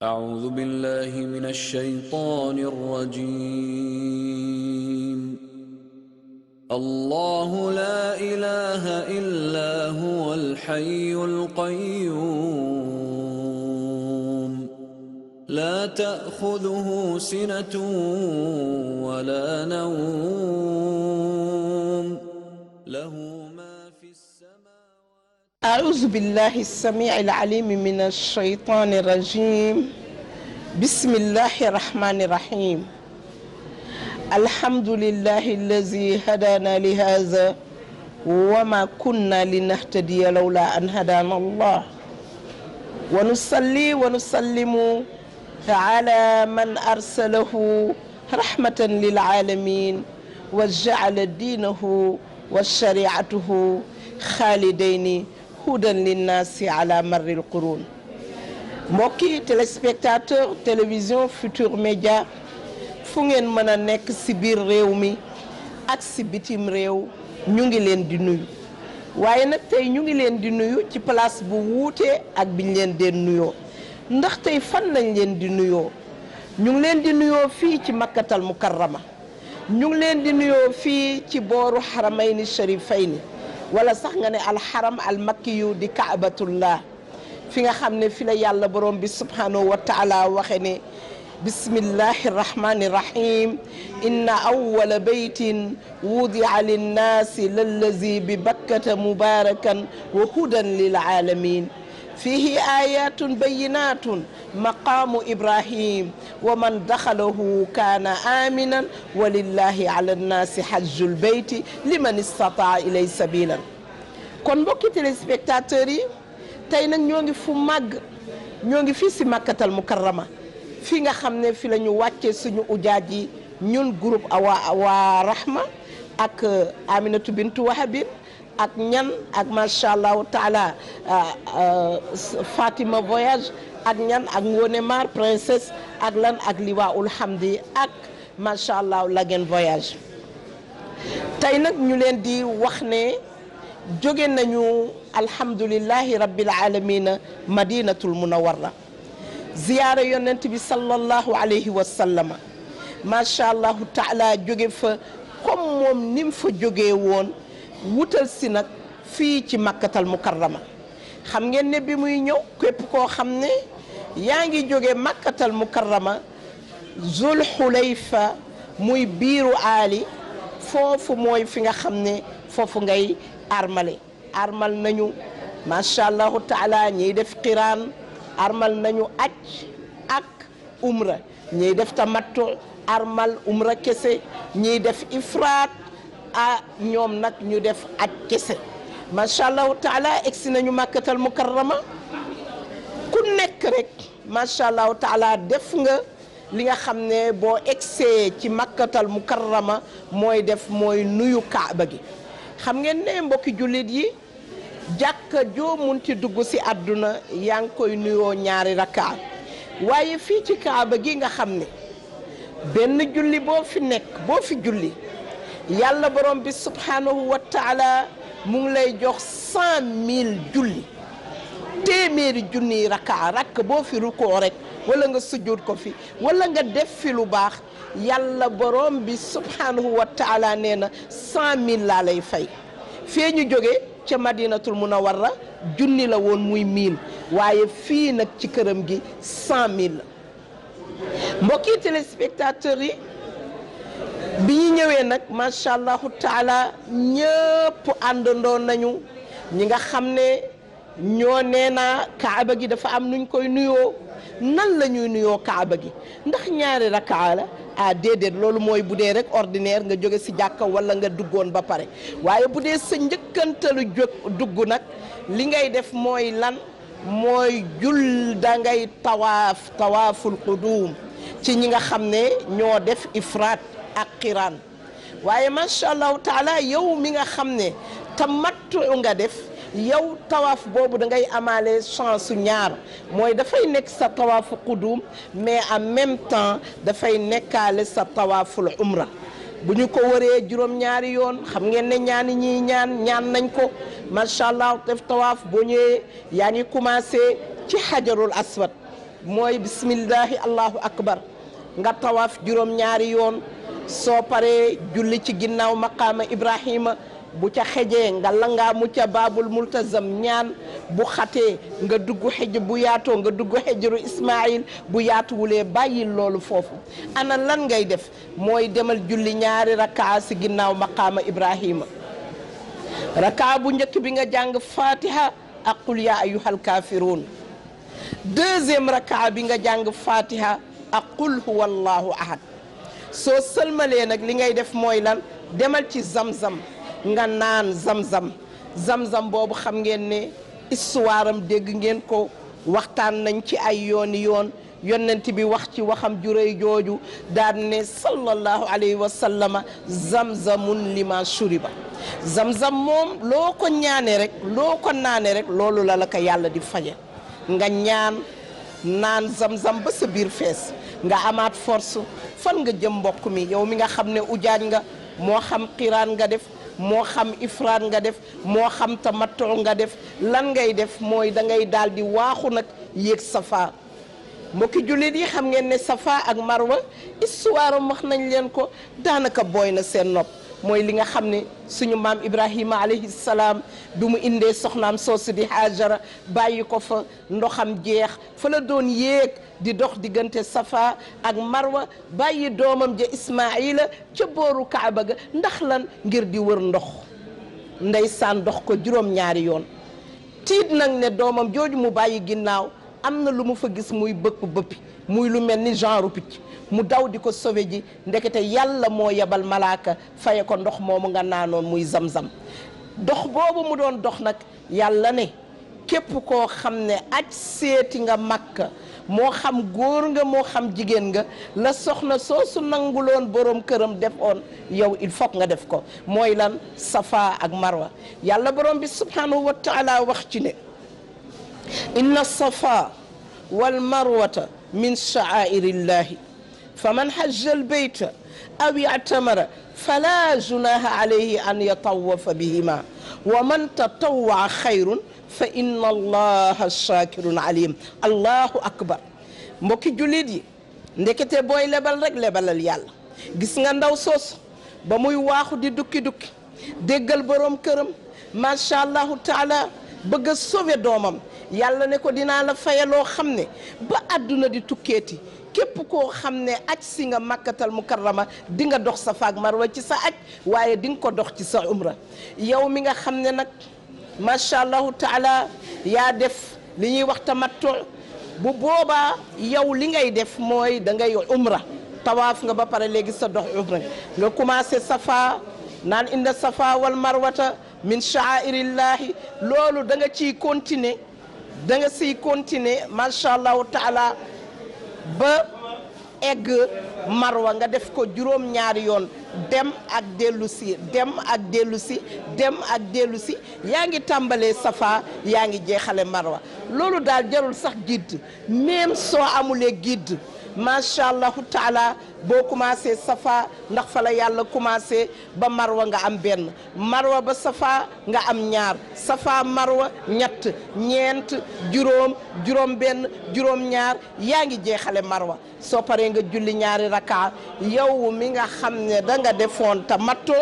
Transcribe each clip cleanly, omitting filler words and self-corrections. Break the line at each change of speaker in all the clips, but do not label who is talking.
أعوذ بالله من الشيطان الرجيم. الله لا إله إلا هو الحي القيوم لا تأخذه سنة ولا نوم له ما في السماوات.
أعوذ بالله السميع العليم من الشيطان الرجيم. بسم الله الرحمن الرحيم. الحمد لله الذي هدانا لهذا وما كنا لنهتدي لولا أن هدانا الله، ونصلي ونسلم على من أرسله رحمة للعالمين وجعل دينه وشريعته خالدين هدى للناس على مر القرون. mbokki téléspectateur télévision Futur Média fu ngeen mën a nekk ci biir réew mi ak ci bitim réew ñu ngi leen di nuyu, waaye nag tey ñu ngi leen di nuyu ci place bu wuute ak biñ leen deen nuyoo. ndax tey fan lañ leen di nuyoo? ñu ngi leen di nuyoo fii ci makkatal mukarrama, ñu ngi leen di nuyoo fii ci booru xaramayni sharifayni, wala sax nga ne alxaram almakkiyu di kaabatullah, fi nga xam ne fi la yàlla borom bi subhanahu wa taala waxe ne bismillahi rahmani rahim inna awwala baytin wudia linnaasi lallazi bi bakkata mubarakan wa hudan lil alamin fihi ayatun bayinatun maqamu ibrahim wa man daxalahu kaana aminan walillahi ala nnaasi hajjul bayti liman istataa ilay sabilan. kon mbokki téléspectateurs yi, tey nag ñoo ngi fu màgg, ñoo ngi fii si makkatal mukarrama, fi nga xam ne fi la ñu wàccee suñu ujaaj yi ñun groupe waa rahma ak Aminatu bintu Wahabin ak ñan ak macha allahu taala Fatima voyage ak ñan ak Ngone Mar princesse ak lan ak liwaul hamdi ak macha allah Lagen voyage. tey nag ñu leen di wax ne jóge nañu alhamdulillahi rabbil alamina madinatul munawwara, ziyaara yonent bi sallallahu alayhi wa sallama, macha allahu taala jóge fa comme moom ni mu fa jógee woon wutal si nag fii ci makkatal mukarrama. xam ngeen ne bi muy ñëw képp koo xam ne yaa ngi jóge makkatal mukarrama zul xulayfa muy biiru aali, foofu mooy fi nga xam ne foofu ngay armal nañu macha allahu taala, ñiy def qiraan armal nañu aj ak umra, ñiy def tamattu armal umra kese, ñiy def ifraat ñoom nag ñu def aj kese. macha allahu taala egsi nañu makkatal mukarrama, ku nekk rek macha allahu taala def nga li nga xam ne boo egsee ci makkatal mukarrama mooy def mooy nuyu kaaba gi. xam ngeen ne mbokki jullit yi, jàkka joo munti dugg ci àdduna yaa ngi koy nuyoo ñaari rakkaa, waaye fii ci kaaba gi nga xam ne benn julli boo fi nekk, boo fi julli yàlla borom bi subhanahu wa taala mu ngi lay jox 100,000 julli, téeméeri junniy rakk boo fi rukoo rek wala nga sujjóot ko fi wala nga def fi lu baax, yàlla borom bi subhanahu wa taala nee na 100,000 laa lay fay. fee ñu jóge ca madinatul munawwara junni la woon muy 1000, waaye fii nag ci këram gi 100,000 la. mbokki téléspectateurs yi, bi ñu ñëwee nag macha allahu taala ñëpp àndandoo nañu, ñi nga xam ne ñoo nee naa kaaba gi dafa am nuñ koy nuyoo. nan la ñuy nuyoo kaaba gi? ndax ñaari rakkaa la? déedéet, loolu mooy bu dee rek ordinaire nga jóge ci jàkka wala nga duggoon ba pare, waaye bu dee sa njëkkantalu dugg nag li ngay def mooy lan? mooy da ngay tawaaful qudum ci ñi nga xam ne ñoo def ifraat ak qiraan. waaye macha allahu taala yow mi nga xam ne tamattu nga def, yow tawaaf boobu da ngay amaale chance su ñaar, mooy dafay nekk sa tawaafu qudum mais en même temps dafay nekkaale sa tawaaful umra. bu ñu ko waree juróom-ñaari yoon, xam ngeen ne ñaani ñii ñaan nañ ko macha allah def tawaaf boo ñëwee yaa ngi commencé ci xajarul aswad mooy bismillahi allahu akbar nga tawaaf juróom-ñaari yoon soo paree julli ci ginnaaw maqaama Ibrahima bu ca xejee nga langaa mu ca baabul multazam ñaan bu xatee nga dugg xej bu yaatoo nga dugg xejru Ismaïl bu yaatuwulee bàyyil loolu foofu ana lan ngay def mooy demal julli ñaari rakaa si ginnaaw maqaama Ibrahima rakaa bu njëkk bi nga jàng fatiha ak qul yaa ayyuhal kaafiruun deuxième rakaa bi nga jàng fatiha ak qul huwa allahu ahad soo sëlmalee nag li ngay def mooy lan demal ci zamzam nga naan zamzam boobu xam ngeen ne histoire am dégg ngeen ko waxtaan nañ ci ay yooni yoon yonent bi wax ci waxam juréy jooju daan ne sallallahu alayhi wa sallama zamzamun lima shuriba zamzam moom loo ko ñaane rek loo ko naane rek loolu la ko yàlla di faje nga ñaan naan zamzam ba sa biir fees nga amaat force fan nga jëm mbokk mi yow mi nga xam ne ujaaj nga moo xam xiraan nga def moo xam ifraat nga def moo xam tamattu nga def lan ngay def mooy da ngay daal di waaxu nag yéeg safa mbokki jullit yi xam ngeen ne safa ak marwa histoire wax nañ leen ko daanaka booy na seen nopp mooy li nga xam ne suñu maam Ibrahima alayhi salaam bi mu indee soxnaam soosu di Haajara bàyyi ko fa ndoxam jeex fa la doon yéeg di dox diggante safa ak marwa bàyyi doomam ja Ismaïla ca booru Kaaba ga ndax lan ngir di wër ndox ndeysaan dox ko juróom-ñaari yoon tiit nag ne doomam jooju mu bàyyi ginnaaw am na lu mu fa gis muy bëppi muy lu mel ni genre picc mu daw di ko sauvé ji ndekete yàlla moo yebal malaaka faye ko ndox moomu nga naanoon muy zamzam dox boobu mu doon dox nag yàlla ne képp koo xam ne aj seeti nga Makka moo xam góor nga moo xam jigéen nga la soxna soosu nanguloon borom këram defoon yow il faut nga def ko mooy lan safa ak marwa yàlla borom bi subhanahu wa taala wax ci ne inna safa wal marwata min sha'airillahi faman hajja albayta aw i'tamara fala junaha alayhi an yatawafa bihima wa man tatawwa xayrun fa inna allaha shakirun alim allahu akbar mbokki jullit yi ndekete booy lebal rek lebalal yàlla gis nga ndaw soosu ba muy waaxu di dukki déggal borom këram macha allahu taala bëgg a sauver doomam yàlla ne ko dinaa la fayaloo xam ne ba àdduna di tukkeeti képp koo xam ne aj si nga makkatal mukarrama di nga dox safa ak marwa ci sa aj waaye di nga ko dox ci sa umra yow mi nga xam ne nag macha allahu taala yaa def li ñuy wax tamattu bu boobaa yow li ngay def mooy da ngay umra tawaaf nga ba pare léegi sa dox umra nga commencé safa naan inda safa wal marwata min sha'airillahi loolu da nga ciy continuer da nga siy continuer macha allahu taala ba egg marwa nga def ko juróom-ñaari yoon dem ak dellu si dem ak dellu si dem ak dellu si yaa ngi tàmbalee safa yaa ngi jeexale marwa loolu daal jarul sax guide même soo amulee guide macha allahu taala boo commencé safa ndax fa la yàlla commencé ba marwa nga am benn marwa ba safa nga am ñaar safa marwa ñett ñeent juróom benn juróom ñaar yaa ngi jeexale marwa soo paree nga julli ñaari raka yow mi nga xam ne da nga defoon tamattu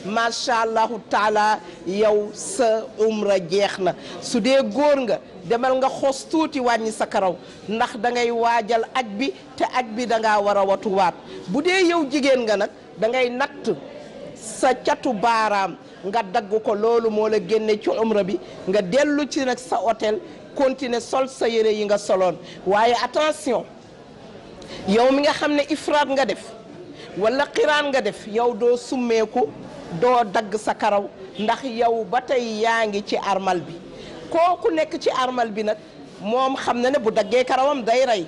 macha allahu taala yow sa umra jeex na su dee góor nga demal nga xos tuuti wàññi sa karaw ndax da ngay waajal aj bi te aj bi da ngaa war a watuwaat bu dee yow jigéen nga nag da ngay natt sa catu baaraam nga dagg ko loolu moo la génne ci umra bi nga dellu ci nag sa hôtel continuer sol sa yére yi nga soloon waaye attention yow mi nga xam ne ifraat nga def wala xiraan nga def yow doo summeeku doo dagg sa karaw ndax yow ba tey yaa ngi ci armal bi kooku nekk ci armal bi nag moom xam na ne bu daggee karawam day rey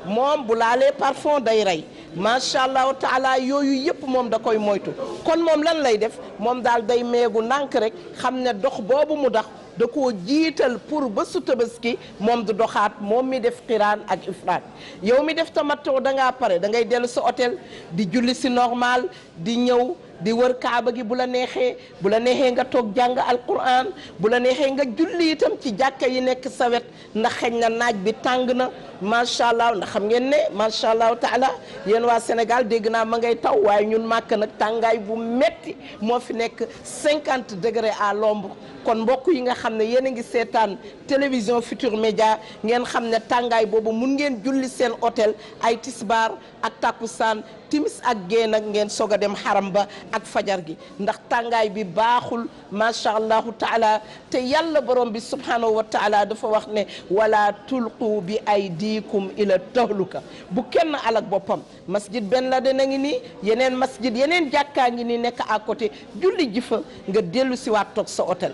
moom bu laalee parfum day rey macha allahu taala yooyu yëpp moom da koy moytu kon moom lan lay def moom daal day meegu ndànk rek xam ne dox boobu mu dox da koo jiital pour ba su tabaski moom du doxaat moom mi def xiraan ak ifraat yow mi def tamattu da ngaa pare da ngay dellu sa hôtel di julli si normal di ñëw di wër kaaba gi bu la neexee nga toog jàng alquran bu la neexee nga julli itam ci jàkka yi nekk sa wet ndax xëy na naaj bi tàng na macha allah ndax xam ngeen ne macha allah taala yéen waa Sénégal dégg naa ma ngay taw waaye ñun màkk nag tàngaay bu metti moo fi nekk 50 degrés à l'ombre kon mbokk yi nga xam ne yéen a ngi seetaan télévision Futur Média ngeen xam ne tàngaay boobu mun ngeen julli seen hôtel ay tisbaar ak takkusaan timis ak gée nag ngeen soog a dem xaram ba ak fajar gi ndax tàngaay bi baaxul macha allahu taala te yàlla borom bi subhanahu wa taala dafa wax ne wala tulqu bi aydikum ila tahluka bu kenn alak boppam masjid Ben Laden a ngi nii yeneen masjid yeneen jàkkaa ngi nii nekk à côté julli ji fa nga dellu si waat toog sa hôtel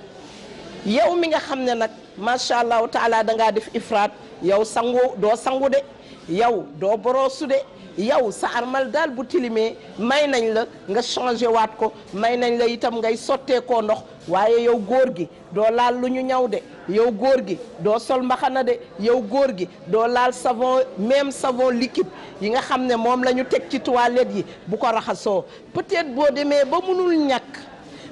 yow mi nga xam ne nag macha allahu taala dangaa def ifraat yow doo sangu de yow doo boroosu de yow sa armal daal bu tilimee may nañ la nga changé waat ko may nañ la itam ngay sotteekoo ndox waaye yow góor gi doo laal lu ñu ñaw de yow góor gi doo sol mbaxana de yow góor gi doo laal savon même savon liquide yi nga xam ne moom la ñu teg ci toilette yi bu ko raxasoo peut-être boo demee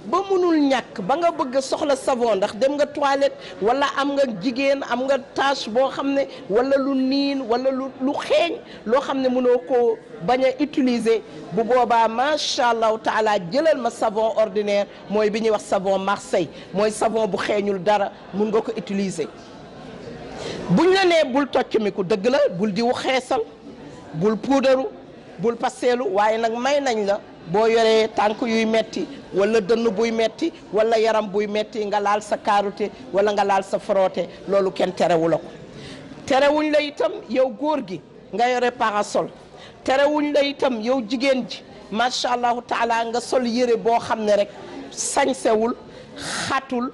ba munul ñàkk ba nga bëgg soxla savon ndax dem nga toilette wala am nga jigéen am nga tache boo xam ne wala lu niin wala lu xeeñ loo xam ne mënoo ko bañ a utiliser bu boobaa macha allahu taala jëlal ma savon ordinaire mooy bi ñuy wax savon Marseille mooy savon bu xeeñul dara mun nga ko utiliser. buñ la nee bul tocc mi ku dëgg la bul diwu xeesal bul puudaru bul pasteelu waaye nag may nañ la boo yoree tànk yuy metti wala dënn buy metti wala yaram buy metti nga laal sa karité wala nga laal sa frotté loolu kenn terewu la ko terewuñ la itam yow góor gi nga yore parasol terewuñ la itam yow jigéen ji macha allahu taala nga sol yére boo xam ne rek sañsewul xatul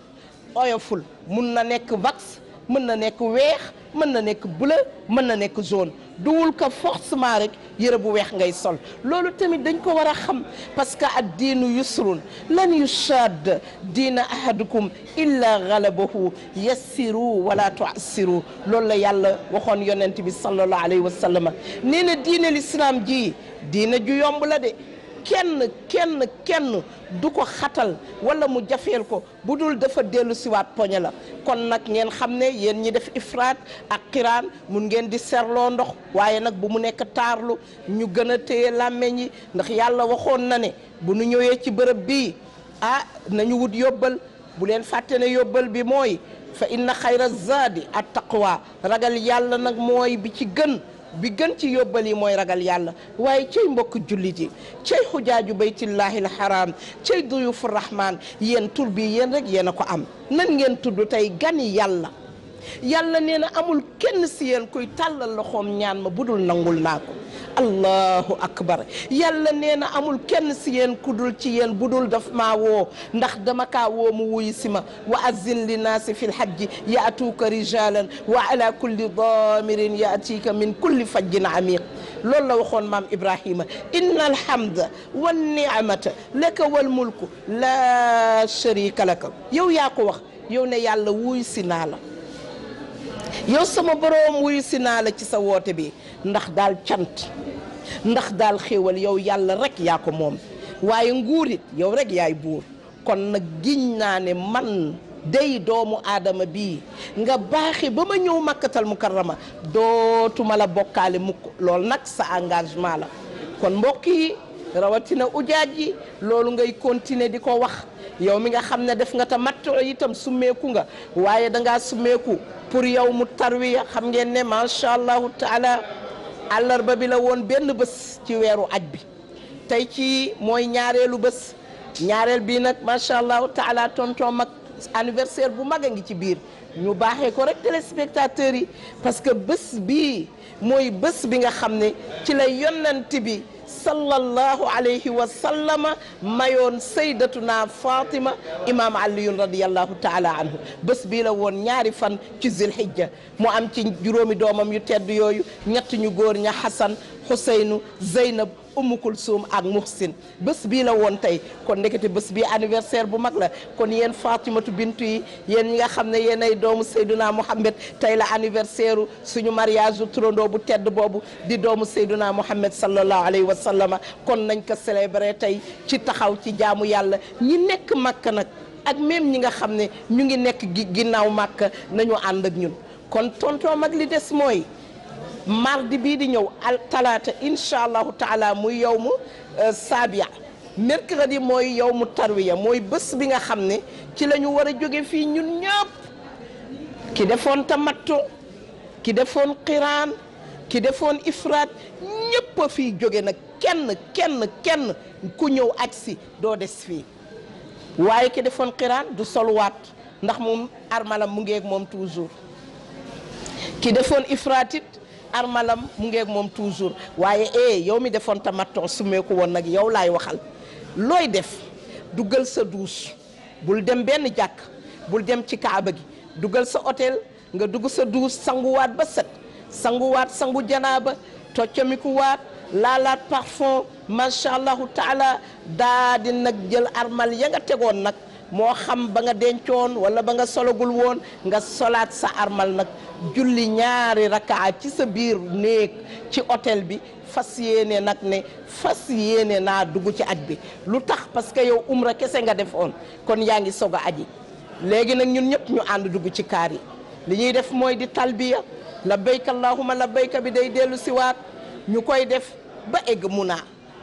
oyoful mun na nekk wax mën na nekk weex mën na nekk bleu mën na nekk jaune duwul ko forcément rek yëre bu weex ngay sol loolu tamit dañ ko war a xam parce que ad diinu yusrun lan yushad diina ahadukum illa galabahu yassiru wala tuassiru loolu la yàlla waxoon yonent bi sallallahu alayhi wa sallam nee na diine l'islam ji diina ju yomb la de kenn du ko xatal wala mu jafeel ko bu dul dafa dellu siwaat poñe la kon nag ngeen xam ne yéen ñi def ifraat ak qiraan mun ngeen di serloo ndox waaye nag bu mu nekk taarlu ñu gën a téye làmmeñ yi ndax yàlla waxoon na ne bu nu ñëwee ci bërëb bii nañu wut yóbbal bu leen fàtte ne yóbbal bi mooy fa inna xayra zaadi at taqwa ragal yàlla nag mooy bi ci gën bi gën ci yóbbal yi mooy ragal yàlla waaye cay mbokk jullit yi cay xujaaju baytillahi alharam cay duyufu rahman yéen tur bi yéen rek yéen a ko am nan ngeen tudd tey gani yàlla nee na amul kenn si yéen kuy tàllal loxoom ñaan ma budul nangul naa ko allahu akbar yàlla nee na amul kenn si yéen kudul ci yéen budul daf maa woo ndax dama kaa woo mu wuyu si ma wa azin li naasi fi lhajji yaatuuka rijalan wa ala kulli damirin yaatika min kulli fajjin amiq loolu la waxoon maam Ibrahima inna alhamda wan ni'mata laka wal mulku la sharika laka yow yaa ko wax yow ne yàlla wuyu si naa la yow sama boroom wuyu si naa la ci sa woote bi ndax daal cant ndax daal xéewal yow yàlla rek yaa ko moom waaye nguurit yow rek yaay buur kon nag giñ naa ne man day doomu aadama bii nga baaxi ba ma ñëw makkatal mukarrama dootuma la bokkaale mukk loolu nag sa engagement la kon mbokk yi rawatina ujaaj yi loolu ngay continuer di ko wax yow mi nga xam ne def nga ta matto itam summeeku nga waaye dangaa summeeku pour yow mu tarwiya xam ngeen ne macha allahu taala àllarba bi la woon benn bés ci weeru aj bi tey ci mooy ñaareelu bés ñaareel bi nag macha allahu taala tonton mag anniversaire bu mag a ngi ci biir ñu baaxee ko rek téléspectateurs yi parce que bés bii mooy bés bi nga xam ne ci la yonent bi sallallahu alayhi wa sallama mayoon saydatuna Fatima imam aliyun radiyallahu taala anhu bés bii la woon ñaari fan ci zilhijja mu am ci juróomi doomam yu tedd yooyu ñett ñu góor ña Hasan Huseynu Zeynab Umm Kulsum ak Muhsin bés bii la woon tey kon ndekete bés bii anniversaire bu mag la kon yéen Fatimatu bintu yi yéen ñi nga xam ne yéen ay doomu Seyduna Muhammad tey la anniversaire suñu mariage turandoo bu tedd boobu di doomu Seyduna Muhammad sallallahu alayhi wa sallama kon nañ ko célébrer tey ci taxaw ci jaamu yàlla ñi nekk Makka nag ak même ñi nga xam ne ñu ngi nekk ginnaaw Makka nañu ànd ak ñun kon tonton mag li des mooy mardi bii di ñëw al talaata incha allahu taala muy yow mu saabia mercredi mooy yow mu tarwiya mooy bés bi nga xam ne ci la ñu war a jóge fii ñun ñëpp ki defoon tamattu ki defoon qiraan ki defoon ifraat ñëpp a fii jóge nag kenn ku ñëw aj si doo des fii waaye ki defoon qiraan du soluwaat ndax moom armalam mu ngeeg moom toujours ki defoon ifraatit armalam mu ngeeg moom toujours waaye yow mi defoon tamattu sumeeku woon nag yow laay waxal looy def duggal sa douche bul dem benn jàkk bul dem ci kaaba gi duggal sa hôtel nga dugg sa douche sanguwaat ba set sanguwaat sangu janaaba toccamikuwaat laalaat parfum macha allahu taala daa di nag jël armal ya nga tegoon nag moo xam ba nga dencoon wala ba nga sologul woon nga solaat sa armal nag julli ñaari rakaa ci sa biir néeg ci hôtel bi fas yéene nag ne fas yéene naa dugg ci aj bi lu tax parce que yow umra kese nga defoon kon yaa ngi soog a aji léegi nag ñun ñëpp ñu ànd dugg ci kaar yi li ñuy def mooy di talbiya labbayka allahumma labbayka bi day dellu si waat ñu koy def ba egg Muna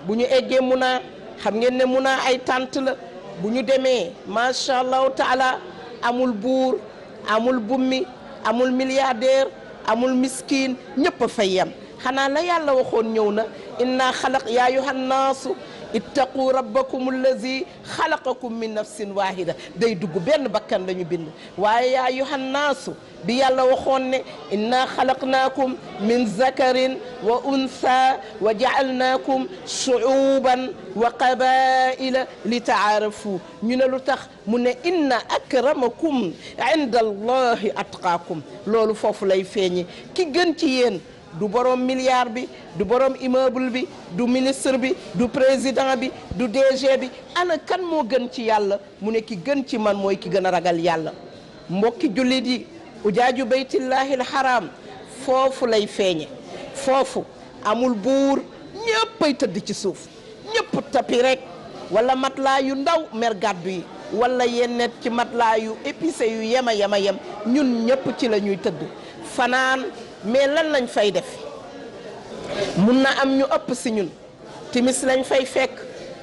bu ñu eggee Muna xam ngeen ne Muna ay tànt la bu ñu demee macha allahu taala amul buur amul bummi amul milliardaire amul miskin ñëpp a fay yem xanaa la yàlla waxoon ñëw na inna xalaq yaa ayyuhan naasu ittaqu rabbakum allazi xalaqakum min nafsin wahida day dugg benn bakkan la ñu bind waaye yaa ayyuhan naasu bi yàlla waxoon ne inna xalaqnaakum min zakarin wa untha wa jaalnaakum shuuban wa qabaila li taarafu ñu ne lu tax mu ne inna akramakum inda allahi atqaakum loolu foofu lay feeñi ki gën ci yéen du borom milliard bi du borom immeuble bi du ministre bi du président bi du DG bi ana kan moo gën ci yàlla mu ne ki gën ci man mooy ki gën a ragal yàlla mbokki jullit yi ujaaju baytillahi alharam foofu lay feeñe foofu amul buur ñëppay tëdd ci suuf ñëpp tapi rek wala matelas yu ndaw mer gàddu yi wala yennet ci matelas yu épicé yu yem ñun ñëpp ci la ñuy tëdd fanaan mais lan lañ fay def mun na am ñu ëpp si ñun timis lañ fay fekk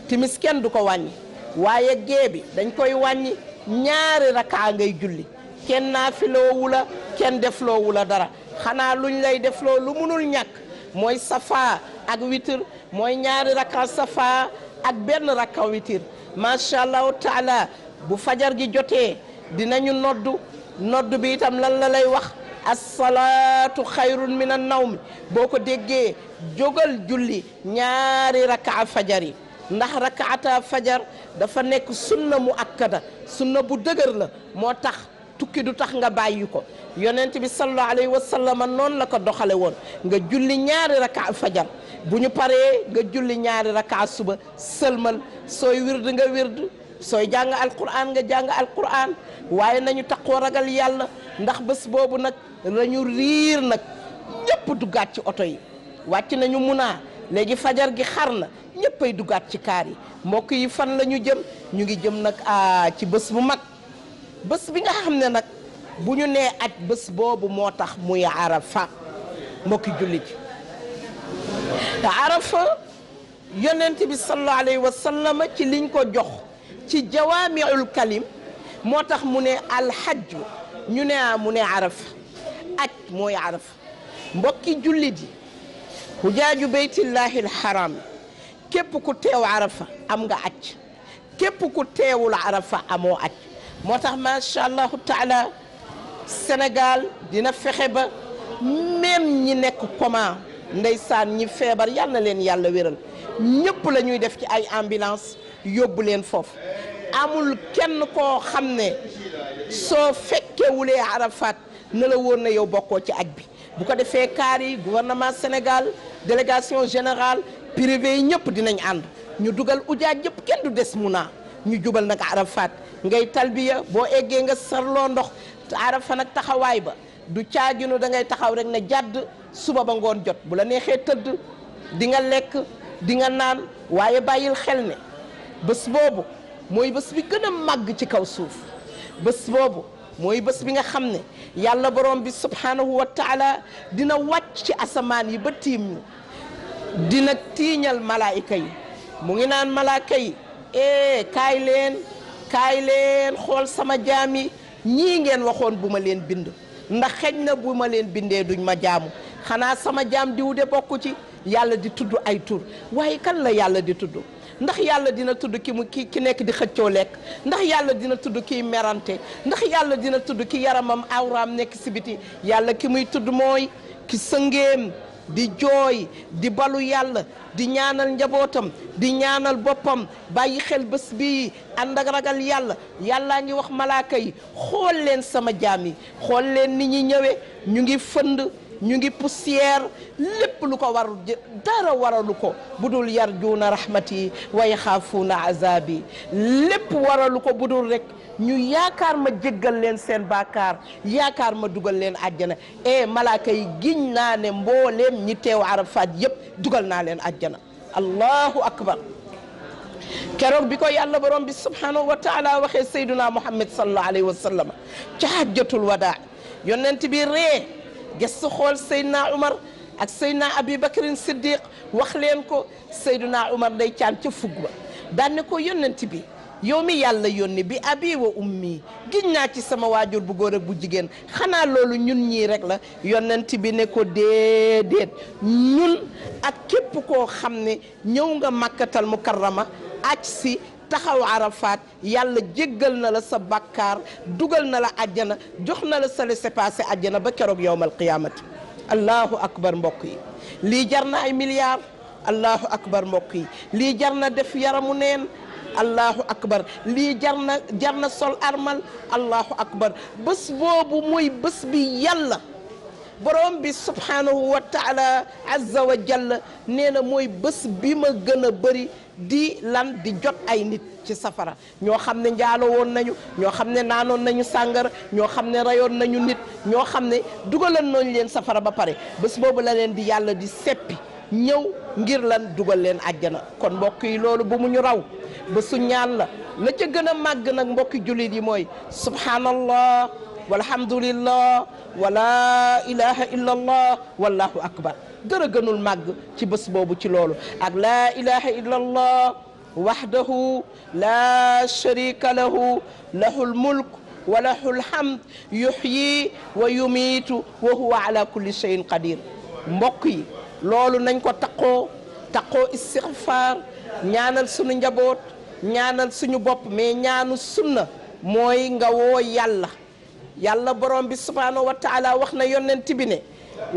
timis kenn du ko wàññi waaye gée bi dañ koy wàññi ñaari rakaa ngay julli kenn naafiloowu la kenn defloowu la dara xanaa luñ lay defloo lu munul ñàkk mooy safa ak witir mooy ñaari rakaa safa ak benn rakaa witir macha allahu taala bu fajar gi jotee dinañu noddu bi itam lan la lay wax as-salaatu xayrun min an-nawm boo ko déggee jógal julli ñaari rakaa fajar yi ndax rakaata fajar dafa nekk sunna mu akkada sunna bu dëgër la moo tax tukki du tax nga bàyyi ko yonent bi sallallahu alayhi wa sallam noonu la ko doxale woon nga julli ñaari rakaa fajar bu ñu paree nga julli ñaari rakaa suba sëlmal sooy wird nga wird sooy jàng alquran nga jàng alquran waaye nañu taxoo ragal yàlla ndax bés boobu nag lañu riir nag ñëpp duggaat ci oto yi wàcc nañu Muna léegi fajar gi xar na ñëppay duggaat ci kaar yi mbokk yi fan la ñu jëm ñu ngi jëm nag ci bés bu mag bés bi nga xam ne nag bu ñu nee aj bés boobu moo tax muy Arafa mbokki jullit te Arafa yonent bi sallallahu alayhi wa sallam ci liñ ko jox ci jawaamiul kalim moo tax mu ne alxajju ñu ne mu ne Arafa aj mooy Arafa mbokki jullit yi hujaaju beytillahi alxaram képp ku teew Arafa am nga aj képp ku teewul Arafa amoo aj moo tax macha allahu taala Sénégal dina fexe ba même ñi nekk comment ndeysaan ñi feebar yal na leen yàlla wéral ñëpp la ñuy def ci ay ambulance yóbbu leen foofu amul kenn koo xam ne soo fekkewulee Arafat na la wóor na yow bokkoo ci aj bi bu ko defee kaar yi gouvernement Sénégal délégation générale privé yi ñëpp dinañ ànd ñu dugal ujaaj yëpp kenn du des Muna ñu jubal nag Arafat ngay talbiya boo eggee nga sarloo ndox te Arafa nag taxawaay ba du caaginu da ngay taxaw rek ne jàdd suba ba ngoon jot bu la neexee tëdd di nga lekk di nga naan waaye bàyyil xel ne bés boobu mooy bés bi gën a màgg ci kaw suuf bés boobu mooy bés bi nga xam ne yàlla borom bi subhanahu wa taala dina wàcc ci asamaan yi ba tiim ñu dina tiiñal malaayika yi mu ngi naan malaayika yi kaay leen xool sama jaam yi ñii ngeen waxoon bu ma leen bind ndax xëj na bu ma leen bindee duñ ma jaamu xanaa sama jaam diw de bokku ci yàlla di tudd ay tur waaye kan la yàlla di tudd ndax yàlla dina tudd ki nekk di xëccoo lekk ndax yàlla dina tudd kiy merante ndax yàlla dina tudd ki yaramam awraam nekk si biti yàlla ki muy tudd mooy ki sëngeem di jooy di balu yàlla di ñaanal njabootam di ñaanal boppam bàyyi xel bés bi ànd ak ragal yàlla yàllaa ngi wax malaaka yi xool leen sama jaam yi xool leen ni ñi ñëwee ñu ngi fënd ñu ngi poussière lépp lu ko war dara waralu ko budul yarjuuna rahmati wa yaxaafuuna azabi lépp waralu ko budul rek ñu yaakaar ma jéggal leen seen baakaar yaakaar ma dugal leen àjjana malaaka yi giñ naa ne mbooleem ñi teew Arafat yëpp dugal naa leen àjjana allahu akbar keroog bi ko yàlla borom bi subhanahu wa taala waxee sayduna muhammad sallallahu alayhi wa sallam ca hajjatul wadaa yonent bi ree gestu xool Seydina Umar ak Seydina Abi Bakrin Siddiq wax leen ko Seydina Umar day caan ca fugg ba daan ne ko yonent bi yow mi yàlla yónni bi abi wa ummi giñ naa ci sama waajur bu góor ak bu jigéen xanaa loolu ñun ñii rek la yonent bi ne ko déedéet ñun ak képp koo xam ne ñëw nga Makkatal Mukarrama aj si taxaw Arafat yàlla jéggal na la sa bakkaar dugal na la àjjana jox na la sa laissez-passer àjjana ba keroog yowmal qiyaamati allahu akbar mbokk yi lii jar na ay milliards allahu akbar mbokk yi lii jar na def yaramu neen allahu akbar lii jar na sol armal allahu akbar bés boobu mooy bés bi yàlla borom bi subhanahu wa taala azza wa jalla nee na mooy bés bi ma gën a bëri di jot ay nit ci safara ñoo xam ne njaalo woon nañu ñoo xam ne naanoon nañu sàngara ñoo xam ne rayoon nañu nit ñoo xam ne dugalan nañu leen safara ba pare bés boobu la leen di yàlla di seppi ñëw ngir lan dugal leen àjjana kon mbokk yi loolu bu mu ñu raw bésu ñaan la ca gën a màgg nag mbokki jullit yi mooy subhanallah walhamdulillah wala ilaha illa allah wallahu akbar dara gënul màgg ci bés boobu ci loolu ak laa ilaha illa allah wahdahu la sharika lahu lahul mulk wa lahul hamd yuhyi wa yumiitu wa huwa ala kulli shay'in qadir mbokk yi loolu nañ ko taqoo istighfar ñaanal sunu njaboot ñaanal suñu bopp mais ñaanu sunna mooy nga woo yàlla borom bi subhanahu wa taala wax na yonent bi ne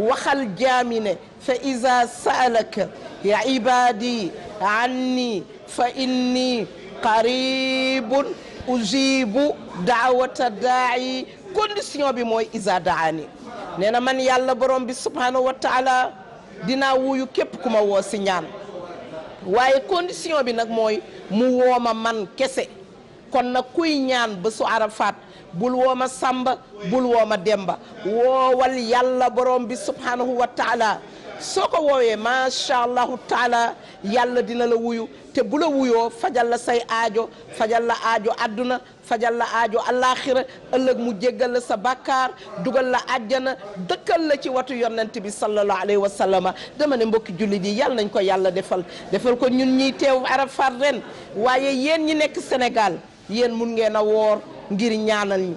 waxal jaami ne fa iza sa'alaka ya ibadi anni fa inni qaribun ujibu daawata daa'i condition bi mooy iza daani nee na man yàlla borom bi subhanahu wa taala dinaa wuyu képp ku ma woo si ñaan waaye condition bi nag mooy mu wooma man kese kon nag kuy ñaan ba su Arafat bul wooma Samba bul wooma Demba woowal yàlla borom bi subhanahu wa taala soo ko woowee macha allahu taala yàlla dina la wuyu te bu la wuyoo fajal la say aajo fajal la aajo adduna fajal la aajo alaxira ëllëg mu jéggal la sa bàkkaar dugal la àjjana dëkkal la ci watu yonent bi sallallahu alayhi wa sallama dama ne mbokki jullit yi yàlla nañ ko yàlla defal ko ñun ñiy teew Arafat ren waaye yéen ñi nekk Sénégal yéen mun ngeen a woor ngir ñaanal ñi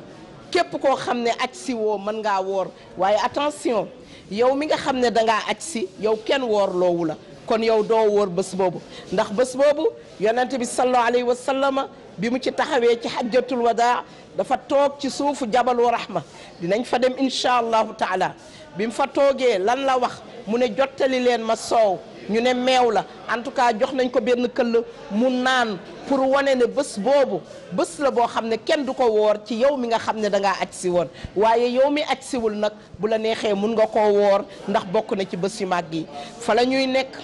képp koo xam ne aj si woo mën ngaa woor waaye attention yow mi nga xam ne dangaa aj si yow kenn woor loowu la kon yow doo woor bés boobu ndax bés boobu yonent bi sallallahu alayhi wa sallama bi mu ci taxawee ci hajjatul wadaa dafa toog ci suufu jabalu rahma dinañ fa dem incha allahu taala bi mu fa toogee lan la wax mu ne jottali leen ma soow ñu ne meew la en tout cas jox nañ ko benn këll mu naan pour wane ne bés boobu bés la boo xam ne kenn du ko woor ci yow mi nga xam ne dangaa aj si woon waaye yow mi aj siwul nag bu la neexee mun nga koo woor ndax bokk na ci bés yu màgg yi fa la ñuy nekk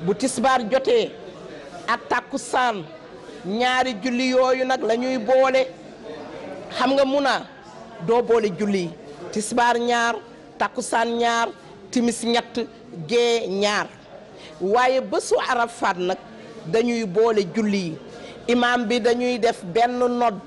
bu tisbaar jotee ak takkusaan ñaari julli yooyu nag la ñuy boole. xam nga Muna doo boole julli yi tisbaar ñaar takkusaan ñaar timis ñett gee ñaar waaye bésu Arafat nag dañuy boole julli yi imaam bi dañuy def benn nodd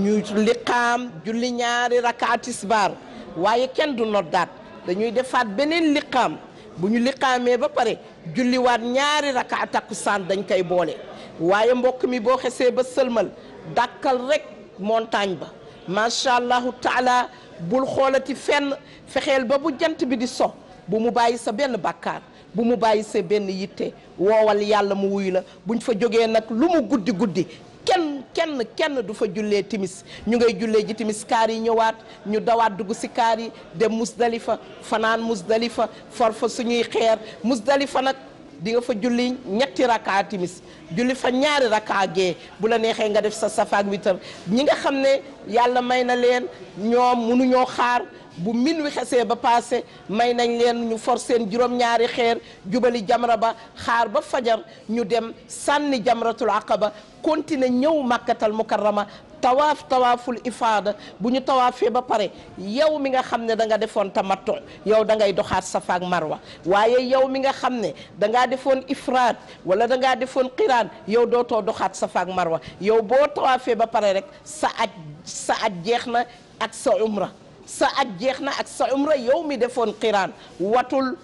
ñu liqaam julli ñaari raka tisbaar waaye kenn du noddaat dañuy defaat beneen liqaam bu ñu liqaamee ba pare julliwaat ñaari raka takkusaan dañ koy boole waaye mbokk mi boo xesee ba sëlmal dàkkal rek montagne ba macha allahu taala bul xoolati fenn fexeel ba bu jant bi di so bu mu bàyyi sa benn bàkkaar bu mu bàyyi sa benn yitte woowal yàlla mu wuyu la buñ fa jógee nag lu mu guddi guddi kenn du fa jullee timis ñu ngay jullee ji timis kaar yi ñëwaat ñu dawaat dugg si kaar yi dem Musdalifa fanaan Musdalifa for fa suñuy xeer Musdalifa nag di nga fa julli ñetti raka timis julli fa ñaari raka gee bu la neexee nga def sa safaak witar ñi nga xam ne yàlla may na leen ñoom mënuñoo xaar bu min wi xesee ba passé may nañ leen ñu for seen juróom-ñaari xeer jubali jamra ba xaar ba fajar ñu dem sànni jamratul aqaba continuer ñëw màkkatal mukarrama tawaaful ifaada bu ñu tawaafee ba pare yow mi nga xam ne da nga defoon tamattu yow da ngay doxaat safa ak marwa waaye yow mi nga xam ne da ngaa defoon ifraad wala da ngaa defoon qiraan yow dootoo doxaat safa ak marwa yow boo tawaafee ba pare rek sa aj jeex na ak sa umra sa aj jeex na ak sa umra yow mi defoon qiraan watul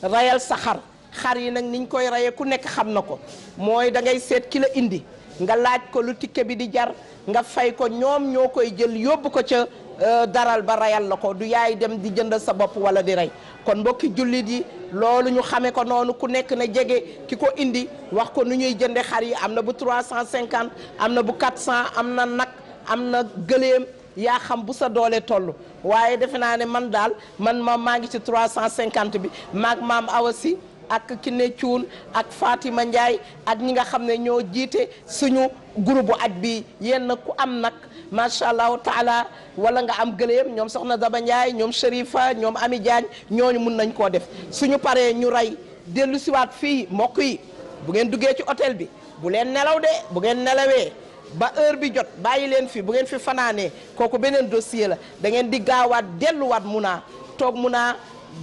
rayal sa xar yi nag niñ koy rayee ku nekk xam na ko mooy da ngay seet ki la indi nga laaj ko lu tikke bi di jar nga fay ko ñoom ñoo koy jël yóbbu ko ca daral ba rayal la ko du yaay dem di jënd sa bopp wala di rey kon mbokki jullit yi loolu ñu xamee ko noonu ku nekk na jege ki ko indi wax ko nu ñuy jënde xar yi am na bu 350 am na bu 400 am na nag am na gëléem yaa xam bu sa doole toll waaye defe naa ne man daal maa ngi ci 350 bi maag maam awasi ak Kiné Cuun ak Fatima Ndiaye ak ñi nga xam ne ñoo jiite suñu groupe aj bi yéen ku am nag macha allahu taala wala nga am gëléem ñoom soxna Daba Ndiaye ñoom Sherifa ñoom Ami Diagne ñooñu mun nañ koo def suñu paree ñu rey dellu siwaat fii mbokk yi bu ngeen duggee ci hôtel bi bu leen nelaw de bu ngeen nelawee ba heure bi jot bàyyi leen fi bu ngeen fi fanaanee kooku beneen dossier la da ngeen di gaawaat delluwaat Muna toog Muna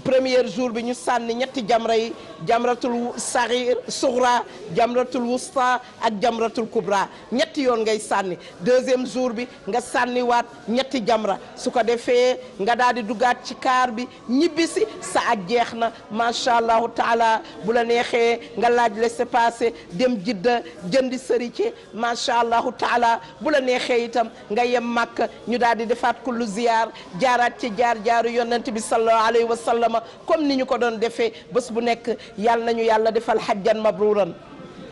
premier jour bi ñu sànni ñetti jamra yi jamratul saghir sughra jamratul wusta ak jamratul kubra ñetti yoon ngay sànni deuxième jour bi nga sànniwaat ñetti jamra su ko defee nga daal di duggaat ci kaar bi ñibbisi sa aj jeex na macha allahu taala bu la neexee nga laaj laissez-passer dem Jidda jëndi sërice macha allahu taala bu la neexee itam nga yem Makka ñu daal di defaat kullu ziyaar jaaraat ci jaaru yonent bi sallallahu alayhi wa sallam comme ni ñu ko doon defee bés bu nekk yal nañu yàlla defal hajjan mabruran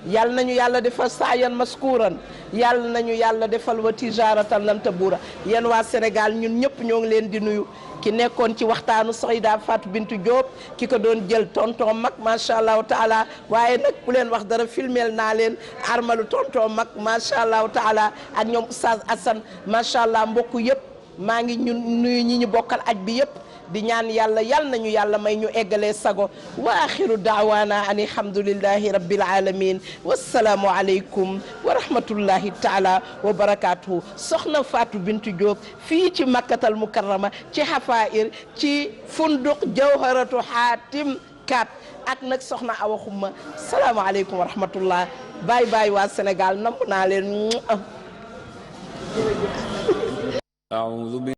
yal nañu yàlla defal saayan maskuuran yal nañu yàlla defal wa tijaratan lan tabura yéen waa Sénégal ñun ñëpp ñoo ngi leen di nuyu ki nekkoon ci waxtaanu Sayda Fatou Bintou Diop ki ko doon jël tonton mag macha allahu taala waaye nag bu leen wax dara filmeel naa leen armalu tonton mag macha allahu taala ak ñoom Oustaz Assane macha allah mbokk yëpp maa ngi ñun nuyu ñi ñu bokkal aj bi yëpp di ñaan yàlla yal nañu yàlla may ñu eggalee sago wa axiru daawaana an alhamdulillahi rabbil alamin wassalaamu aleykum wa rahmatullahi taala wa barakatuhu soxna Fatou Bintou Diop fii ci makkatal mukarrama ci Hafair ci funduq jawharatu Hatim 4 ak nag soxna Awa Xuma salaamu aleykum wa rahmatullah baay baay waa Sénégal namm naa leen